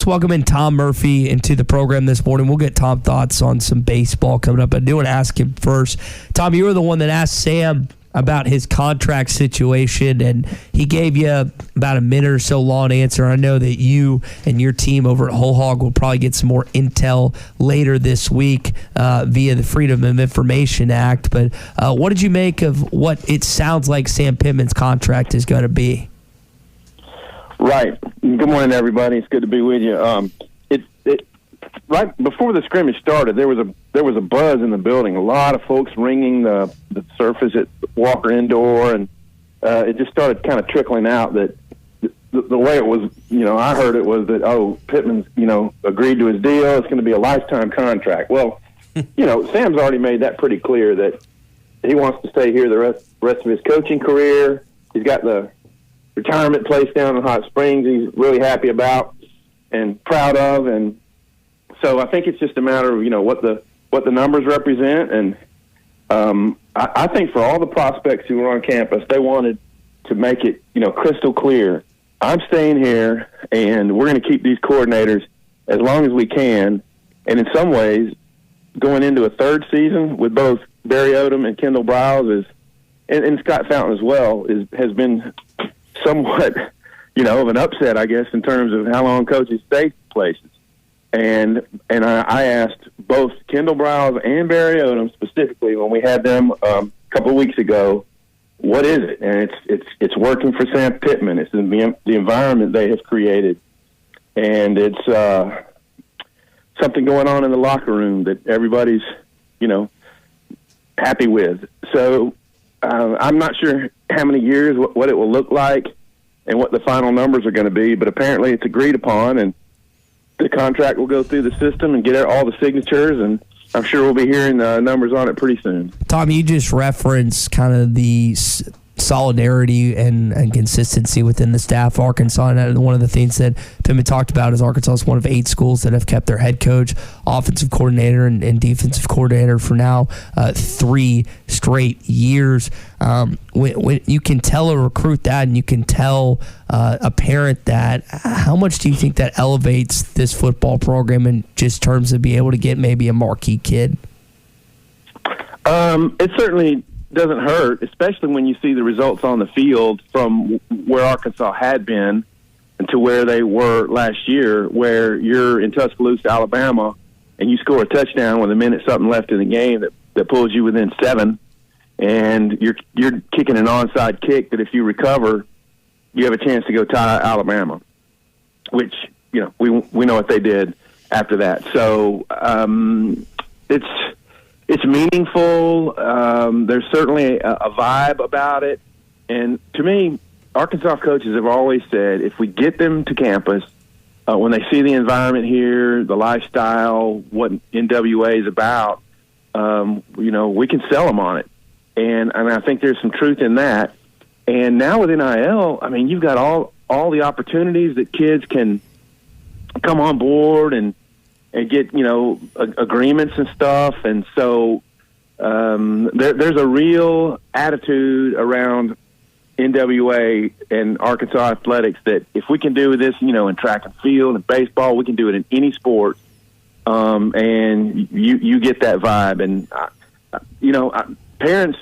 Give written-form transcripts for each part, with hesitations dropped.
Let's welcome in Tom Murphy into the program this morning. We'll get Tom's thoughts on some baseball coming up. I do want to ask him first. Tom, you were the one that asked Sam about his contract situation, and he gave you about a minute or so long answer. I know that you and your team over at Whole Hog will probably get some more intel later this week via the Freedom of Information Act. But what did you make of what it sounds like Sam Pittman's contract is going to be? Right. Good morning, everybody. It's good to be with you. Right before the scrimmage started, there was a buzz in the building. A lot of folks ringing the surface at Walker Indoor, and it just started kind of trickling out that the way it was. I heard it was that Pittman's agreed to his deal. It's going to be a lifetime contract. Well, Sam's already made that pretty clear that he wants to stay here the rest of his coaching career. He's got the retirement place down in Hot Springs he's really happy about and proud of, and so I think it's just a matter of what the numbers represent, and I think for all the prospects who were on campus, they wanted to make it crystal clear. I'm staying here, and we're going to keep these coordinators as long as we can, and in some ways, going into a third season with both Barry Odom and Kendall Browse and Scott Fountain as well has been somewhat, of an upset, I guess, in terms of how long coaches stay places. And I asked both Kendall Browse and Barry Odom specifically when we had them a couple of weeks ago, what is it? And it's working for Sam Pittman. It's the environment they have created, and it's something going on in the locker room that everybody's happy with. So I'm not sure how many years, what it will look like, and what the final numbers are going to be, but apparently it's agreed upon, and the contract will go through the system and get all the signatures, and I'm sure we'll be hearing numbers on it pretty soon. Tom, you just referenced kind of the solidarity and consistency within the staff of Arkansas. And one of the things that Pittman talked about is Arkansas is one of 8 schools that have kept their head coach, offensive coordinator, and defensive coordinator for now 3 straight years. When you can tell a recruit that, and you can tell a parent that, how much do you think that elevates this football program in just terms of being able to get maybe a marquee kid? It certainly doesn't hurt, especially when you see the results on the field from where Arkansas had been and to where they were last year, where you're in Tuscaloosa, Alabama, and you score a touchdown with a minute something left in the game that pulls you within 7, and you're kicking an onside kick that if you recover, you have a chance to go tie Alabama, which we know what they did after that. So it's meaningful. There's certainly a vibe about it. And to me, Arkansas coaches have always said if we get them to campus, when they see the environment here, the lifestyle, what NWA is about, we can sell them on it. And I think there's some truth in that. And now with NIL, you've got all the opportunities that kids can come on board and get, agreements and stuff. And so there's a real attitude around NWA and Arkansas athletics that if we can do this, in track and field and baseball, we can do it in any sport. And you get that vibe. And, parents,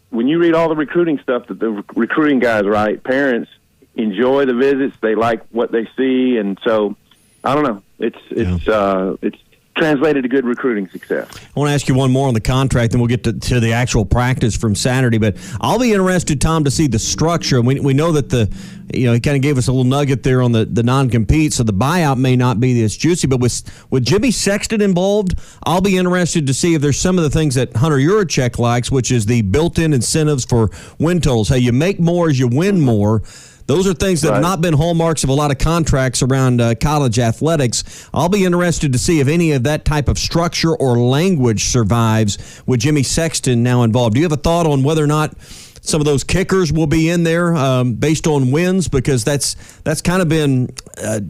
when you read all the recruiting stuff that the recruiting guys write, parents enjoy the visits. They like what they see. And so, I don't know. It's translated to good recruiting success. I want to ask you one more on the contract, then we'll get to the actual practice from Saturday. But I'll be interested, Tom, to see the structure. We know that he kind of gave us a little nugget there on the non-compete, so the buyout may not be as juicy. But with Jimmy Sexton involved, I'll be interested to see if there's some of the things that Hunter Yurachek likes, which is the built-in incentives for win totals. Hey, you make more as you win more. Those are things that have not been hallmarks of a lot of contracts around college athletics. I'll be interested to see if any of that type of structure or language survives with Jimmy Sexton now involved. Do you have a thought on whether or not some of those kickers will be in there based on wins? Because that's kind of been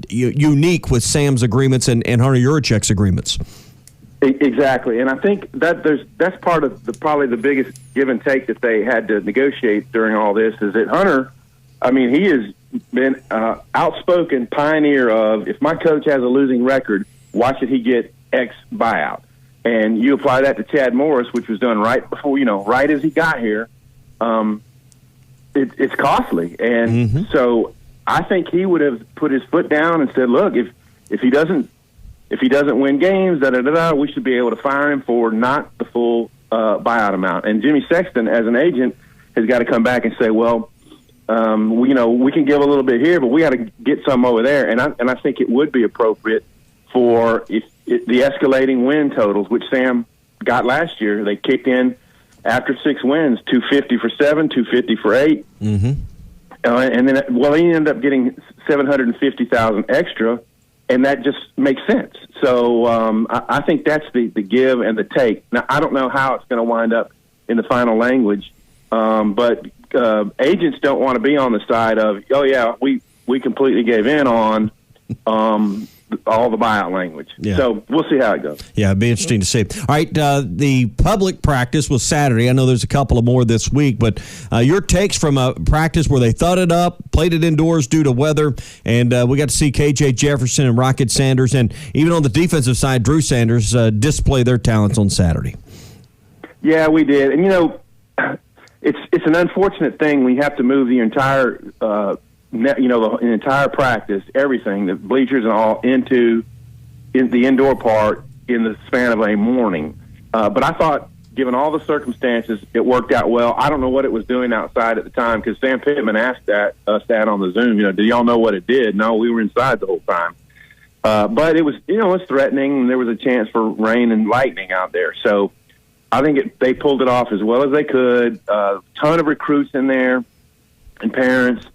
unique with Sam's agreements and Hunter Yurachek's agreements. Exactly, and I think that's part of probably the biggest give and take that they had to negotiate during all this is that Hunter, he is been outspoken pioneer of, if my coach has a losing record, why should he get X buyout? And you apply that to Chad Morris, which was done right before, right as he got here. It's costly. And so I think he would have put his foot down and said, look, if he doesn't win games, we should be able to fire him for not the full buyout amount. And Jimmy Sexton, as an agent, has got to come back and say, well, we can give a little bit here, but we got to get some over there. And I think it would be appropriate for the escalating win totals, which Sam got last year. They kicked in after 6 wins, 250 for 7, 250 for 8. And then, he ended up getting 750,000 extra, and that just makes sense. So I think that's the give and the take. Now, I don't know how it's going to wind up in the final language, but agents don't want to be on the side of, we completely gave in on all the buyout language. Yeah. So we'll see how it goes. Yeah, it'd be interesting to see. All right, the public practice was Saturday. I know there's a couple of more this week, but your takes from a practice where they thought it up, played it indoors due to weather, and we got to see KJ Jefferson and Rocket Sanders, and even on the defensive side, Drew Sanders display their talents on Saturday. Yeah, we did. And, it's an unfortunate thing. We have to move the entire the entire practice, everything, the bleachers and all, into the indoor part in the span of a morning. But I thought, given all the circumstances, it worked out well. I don't know what it was doing outside at the time, because Sam Pittman asked us that on the Zoom. Do y'all know what it did? No, we were inside the whole time. But it was, it was threatening, and there was a chance for rain and lightning out there. So I think they pulled it off as well as they could. A ton of recruits in there and parents.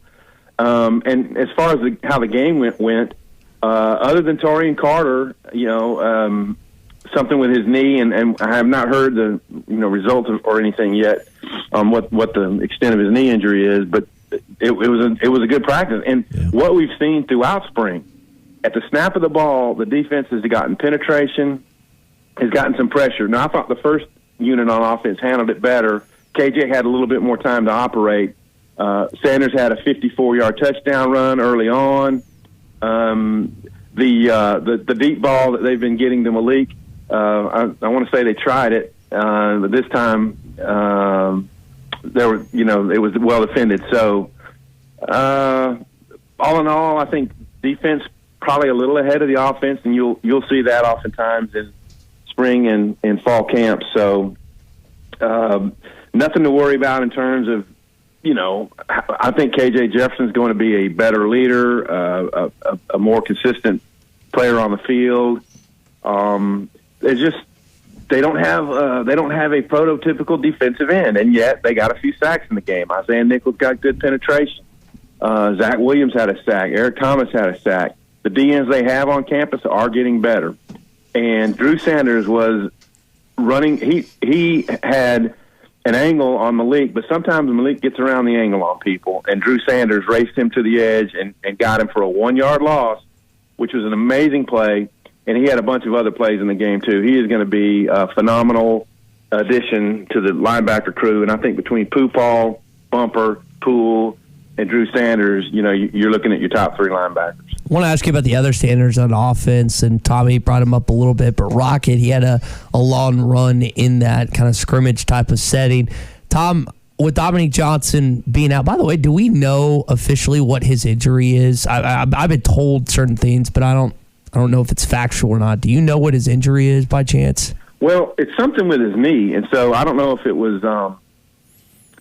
And as far as how the game went, other than Torian Carter, something with his knee, and I have not heard the results or anything yet on what the extent of his knee injury is, but it was a good practice. And what we've seen throughout spring, at the snap of the ball, the defense has gotten penetration, has gotten some pressure. Now, I thought the first unit on offense handled it better. KJ had a little bit more time to operate. Sanders had a 54-yard touchdown run early on. The deep ball that they've been getting to Malik, I want to say they tried it, but this time it was well defended. So all in all, I think defense probably a little ahead of the offense, and you'll see that oftentimes in spring and fall camp. So nothing to worry about in terms of, I think KJ Jefferson's going to be a better leader, a more consistent player on the field. They don't have a prototypical defensive end, and yet they got a few sacks in the game. Isaiah Nichols got good penetration. Zach Williams had a sack. Eric Thomas had a sack. The DNs they have on campus are getting better. And Drew Sanders was running. He had an angle on Malik, but sometimes Malik gets around the angle on people, and Drew Sanders raced him to the edge and got him for a 1-yard loss, which was an amazing play. And he had a bunch of other plays in the game, too. He is going to be a phenomenal addition to the linebacker crew. And I think between Paul, Bumper, Poole, and Drew Sanders, you're looking at your top 3 linebackers. I want to ask you about the other Sanders on offense, and Tommy brought him up a little bit, but Rocket, he had a long run in that kind of scrimmage type of setting. Tom, with Dominique Johnson being out, by the way, do we know officially what his injury is? I've been told certain things, but I don't know if it's factual or not. Do you know what his injury is by chance? Well, it's something with his knee, and so I don't know if it was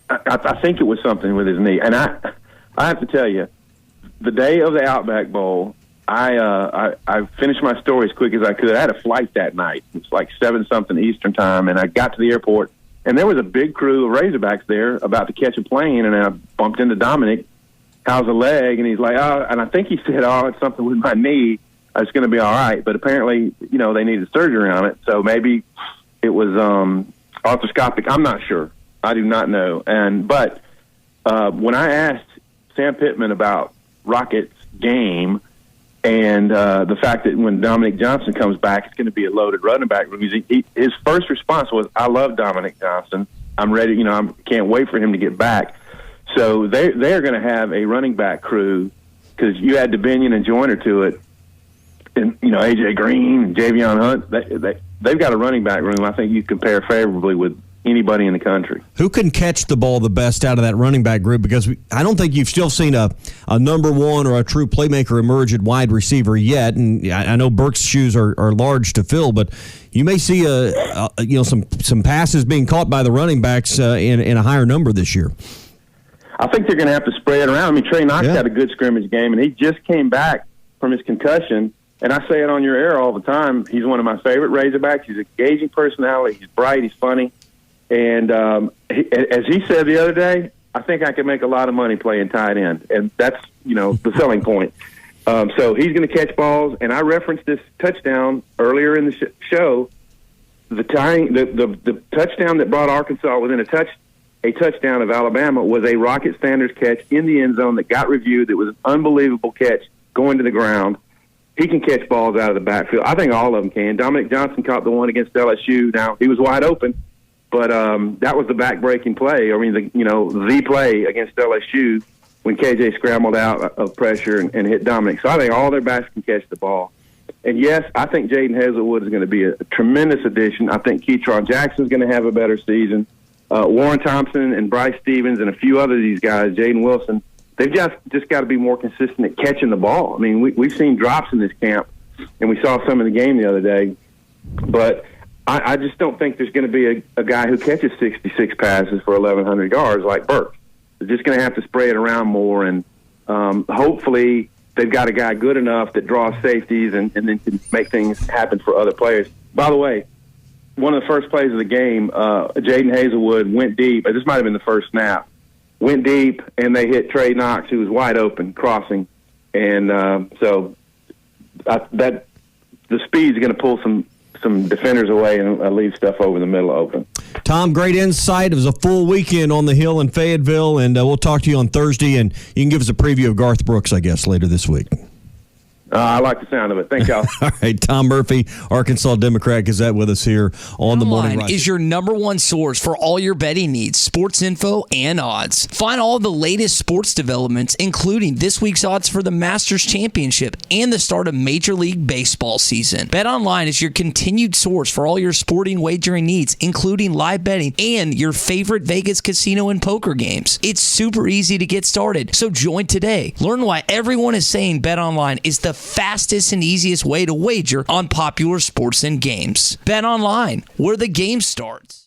I think it was something with his knee. And I have to tell you, the day of the Outback Bowl, I finished my story as quick as I could. I had a flight that night. It's like 7-something Eastern time, and I got to the airport, and there was a big crew of Razorbacks there about to catch a plane, and I bumped into Dominic. How's the leg? And he's like, and I think he said, it's something with my knee. It's going to be all right. But apparently, they needed surgery on it, so maybe it was arthroscopic. I'm not sure. I do not know. But when I asked Sam Pittman about Rocket's game and the fact that when Dominic Johnson comes back, it's going to be a loaded running back. His first response was, I love Dominic Johnson. I'm ready. I can't wait for him to get back. So they're going to have a running back crew because you add DeBinion and Joyner to it, and A.J. Green and Javion Hunt. They've got a running back room I think you compare favorably with anybody in the country. Who can catch the ball the best out of that running back group? Because I don't think you've still seen a number one or a true playmaker emerge at wide receiver yet. And I know Burke's shoes are large to fill, but you may see some passes being caught by the running backs in a higher number this year. I think they're going to have to spray it around. I mean, Trey Knox had a good scrimmage game, and he just came back from his concussion. And I say it on your air all the time. He's one of my favorite Razorbacks. He's an engaging personality. He's bright. He's funny. And as he said the other day, I think I can make a lot of money playing tight end. And that's, the selling point. So he's going to catch balls. And I referenced this touchdown earlier in the show. The touchdown that brought Arkansas within a touchdown of Alabama was a Rocket Sanders catch in the end zone that got reviewed. It was an unbelievable catch going to the ground. He can catch balls out of the backfield. I think all of them can. Dominic Johnson caught the one against LSU. Now, he was wide open, but that was the back-breaking play. I mean, the play against LSU when KJ scrambled out of pressure and hit Dominic. So I think all their backs can catch the ball. And, yes, I think Jaden Hazelwood is going to be a tremendous addition. I think Keytron Jackson is going to have a better season. Warren Thompson and Bryce Stevens and a few other of these guys, Jaden Wilson, they've just got to be more consistent at catching the ball. I mean, we've seen drops in this camp, and we saw some in the game the other day. But I just don't think there's going to be a guy who catches 66 passes for 1,100 yards like Burke. They're just going to have to spray it around more, and hopefully they've got a guy good enough that draws safeties and then can make things happen for other players. By the way, one of the first plays of the game, Jaden Hazelwood went deep. This might have been the first snap. Went deep, and they hit Trey Knox, who was wide open, crossing. And the speed's going to pull some defenders away and leave stuff over the middle open. Tom, great insight. It was a full weekend on the Hill in Fayetteville, and we'll talk to you on Thursday, and you can give us a preview of Garth Brooks, I guess, later this week. I like the sound of it. Thank y'all. All right, Tom Murphy, Arkansas Democrat-Gazette with us here on the Morning Rush. Is your number one source for all your betting needs, sports info, and odds. Find all the latest sports developments, including this week's odds for the Masters Championship and the start of Major League Baseball season. BetOnline is your continued source for all your sporting wagering needs, including live betting and your favorite Vegas casino and poker games. It's super easy to get started, so join today. Learn why everyone is saying BetOnline is the fastest and easiest way to wager on popular sports and games. Bet online, where the game starts.